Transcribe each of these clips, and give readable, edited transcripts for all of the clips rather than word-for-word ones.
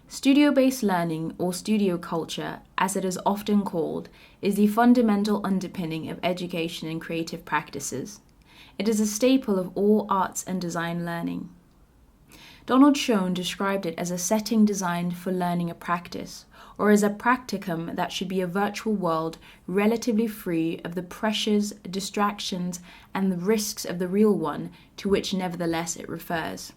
Studio-based learning, or studio culture, as it is often called, is the fundamental underpinning of education and creative practices. It is a staple of all arts and design learning. Donald Schoen described it as a setting designed for learning a practice, or as a practicum that should be a virtual world relatively free of the pressures, distractions, and the risks of the real one, to which nevertheless it refers.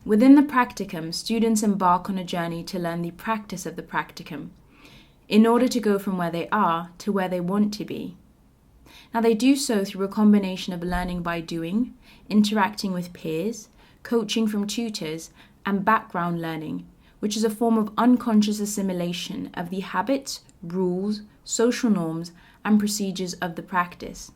Within the practicum, students embark on a journey to learn the practice of the practicum, in order to go from where they are to where they want to be. Now, they do so through a combination of learning by doing, interacting with peers, coaching from tutors, and background learning, which is a form of unconscious assimilation of the habits, rules, social norms, and procedures of the practice.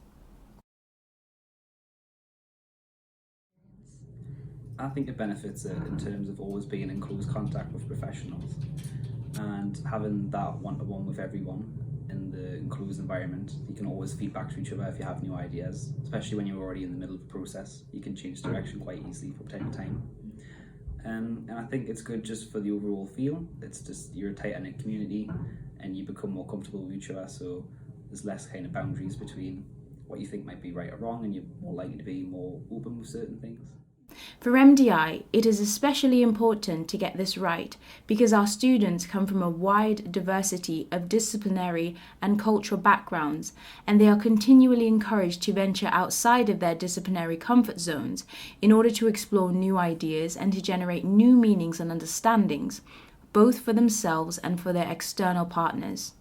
I think it benefits it in terms of always being in close contact with professionals and having that one-to-one with everyone in the enclosed environment. You can always feed back to each other if you have new ideas, especially when you're already in the middle of the process. You can change direction quite easily from time to time. And I think it's good just for the overall feel. It's just you're a tight-knit community and you become more comfortable with each other, so there's less kind of boundaries between what you think might be right or wrong, and you're more likely to be more open with certain things. For MDI, it is especially important to get this right because our students come from a wide diversity of disciplinary and cultural backgrounds, and they are continually encouraged to venture outside of their disciplinary comfort zones in order to explore new ideas and to generate new meanings and understandings, both for themselves and for their external partners,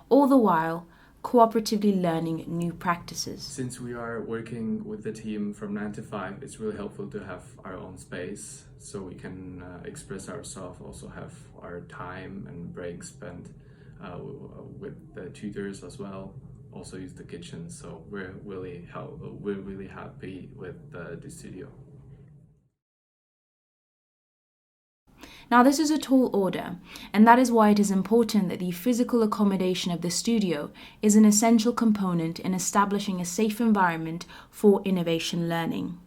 all the while cooperatively learning new practices. Since we are working with the team from 9 to 5, it's really helpful to have our own space so we can express ourselves, also have our time and breaks spent with the tutors as well, also use the kitchen, so we're really happy with the studio. Now, this is a tall order, and that is why it is important that the physical accommodation of the studio is an essential component in establishing a safe environment for innovation learning.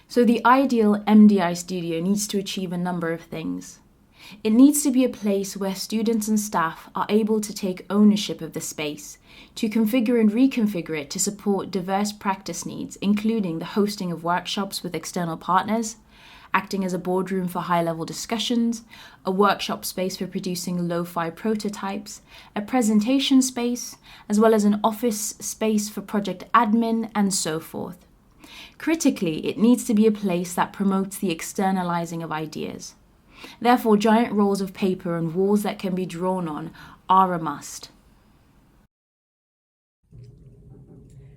So the ideal MDI studio needs to achieve a number of things. It needs to be a place where students and staff are able to take ownership of the space, to configure and reconfigure it to support diverse practice needs, including the hosting of workshops with external partners, acting as a boardroom for high-level discussions, a workshop space for producing lo-fi prototypes, a presentation space, as well as an office space for project admin, and so forth. Critically, it needs to be a place that promotes the externalizing of ideas. Therefore, giant rolls of paper and walls that can be drawn on are a must.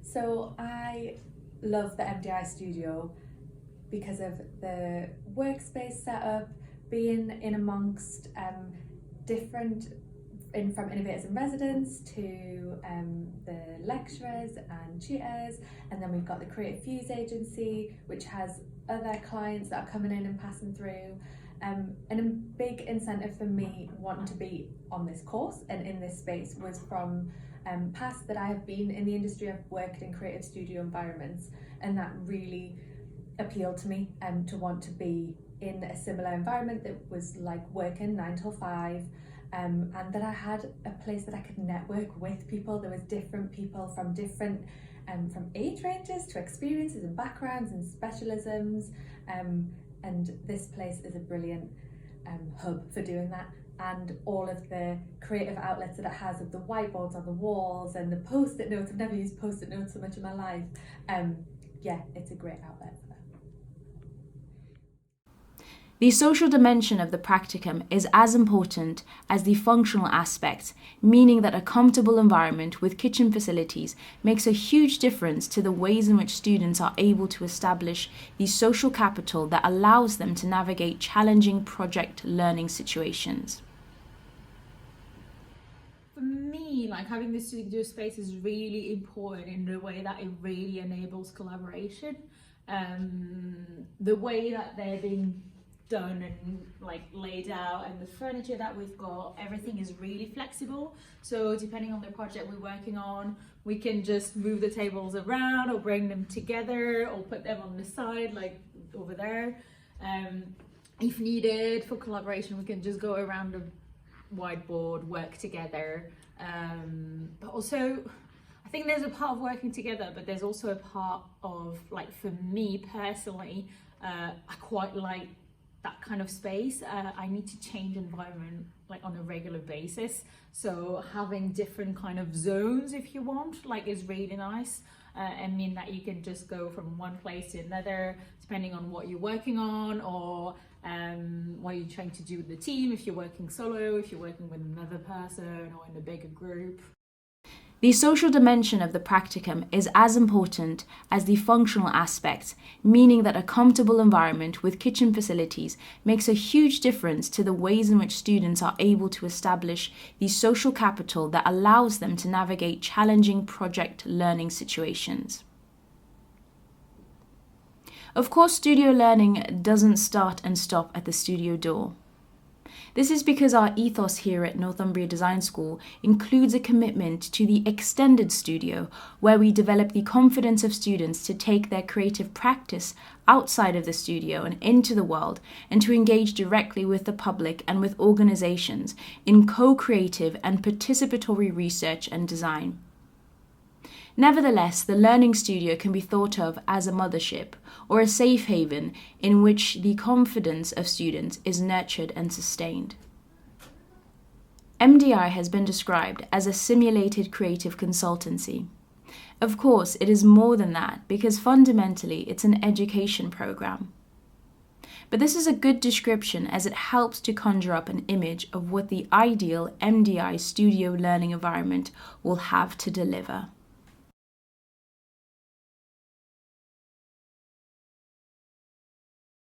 So I love the MDI studio because of the workspace setup, being in amongst different, from innovators and residents to the lecturers and tutors, and then we've got the Creative Fuse agency, which has other clients that are coming in and passing through. And a big incentive for me wanting to be on this course and in this space was from past that I have been in the industry. I've worked in creative studio environments, and that really appealed to me to want to be in a similar environment that was like working 9 till 5, and that I had a place that I could network with people. There was different people from different from age ranges to experiences and backgrounds and specialisms, and this place is a brilliant hub for doing that. And all of the creative outlets that it has, of the whiteboards on the walls and the post-it notes. I've never used post-it notes so much in my life. Yeah, it's a great outlet for that. The social dimension of the practicum is as important as the functional aspect, meaning that a comfortable environment with kitchen facilities makes a huge difference to the ways in which students are able to establish the social capital that allows them to navigate challenging project learning situations. For me, like having this studio space is really important in the way that it really enables collaboration. The way that they're being done and like laid out, and the furniture that we've got, everything is really flexible. So depending on the project we're working on, we can just move the tables around or bring them together or put them on the side like over there. if needed for collaboration, we can just go around the whiteboard, work together. But also, I think there's a part of working together, but there's also a part of, like, for me personally, I quite like that kind of space. I need to change environment like on a regular basis. So having different kind of zones, if you want, like, is really nice. And mean that you can just go from one place to another, depending on what you're working on, or what you're trying to do with the team, if you're working solo, if you're working with another person, or in a bigger group. The social dimension of the practicum is as important as the functional aspect, meaning that a comfortable environment with kitchen facilities makes a huge difference to the ways in which students are able to establish the social capital that allows them to navigate challenging project learning situations. Of course, studio learning doesn't start and stop at the studio door. This is because our ethos here at Northumbria Design School includes a commitment to the extended studio, where we develop the confidence of students to take their creative practice outside of the studio and into the world, and to engage directly with the public and with organizations in co-creative and participatory research and design. Nevertheless, the Learning Studio can be thought of as a mothership or a safe haven in which the confidence of students is nurtured and sustained. MDI has been described as a simulated creative consultancy. Of course, it is more than that, because fundamentally it's an education program. But this is a good description, as it helps to conjure up an image of what the ideal MDI studio learning environment will have to deliver.